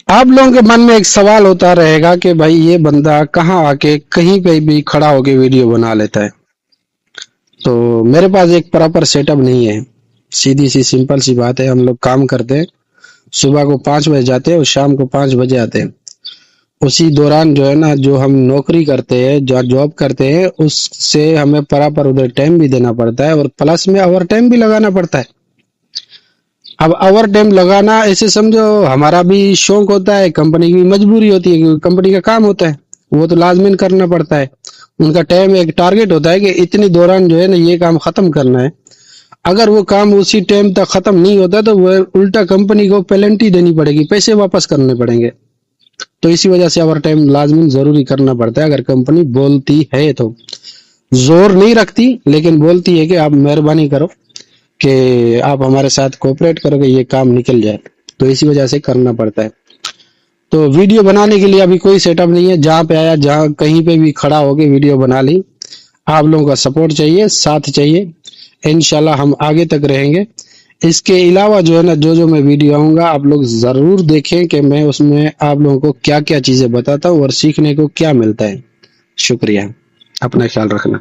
آپ لوگوں کے من میں ایک سوال ہوتا رہے گا کہ بھائی یہ بندہ کہاں آ کے کہیں پہ بھی کھڑا ہو کے ویڈیو بنا لیتا ہے. تو میرے پاس ایک پراپر سیٹ اپ نہیں ہے. سیدھی سی سمپل سی بات ہے. ہم لوگ کام کرتے ہیں، صبح کو 5 بجے جاتے ہیں اور شام کو 5 بجے آتے ہیں. اسی دوران جو ہے نا، جو ہم نوکری کرتے ہیں، جو جاب کرتے ہیں، اس سے ہمیں پراپر ادھر ٹائم بھی دینا پڑتا ہے اور پلس میں اوور ٹائم بھی لگانا پڑتا ہے. اب اوور ٹائم لگانا ایسے سمجھو ہمارا بھی شوق ہوتا ہے، کمپنی کی بھی مجبوری ہوتی ہے، کیونکہ کمپنی کا کام ہوتا ہے، وہ تو لازمین کرنا پڑتا ہے. ان کا ٹائم ایک ٹارگیٹ ہوتا ہے کہ اتنی دوران جو ہے نا یہ کام ختم کرنا ہے. اگر وہ کام اسی ٹائم تک ختم نہیں ہوتا تو وہ الٹا کمپنی کو پینلٹی دینی پڑے گی، پیسے واپس کرنے پڑیں گے. تو اسی وجہ سے اوور ٹائم لازمی ضروری کرنا پڑتا ہے اگر کمپنی بولتی ہے تو. زور نہیں رکھتی لیکن بولتی ہے کہ آپ مہربانی کرو کہ آپ ہمارے ساتھ کوپریٹ کرو کہ یہ کام نکل جائے. تو اسی وجہ سے کرنا پڑتا ہے. تو ویڈیو بنانے کے لیے ابھی کوئی سیٹ اپ نہیں ہے. جہاں پہ آیا، جہاں کہیں پہ بھی کھڑا ہو کے ویڈیو بنا لی. آپ لوگوں کا سپورٹ چاہیے، ساتھ چاہیے. انشاءاللہ ہم آگے تک رہیں گے. اس کے علاوہ جو ہے نا، جو میں ویڈیو آؤں گا آپ لوگ ضرور دیکھیں کہ میں اس میں آپ لوگوں کو کیا کیا چیزیں بتاتا ہوں اور سیکھنے کو کیا ملتا ہے. شکریہ. اپنا خیال رکھنا.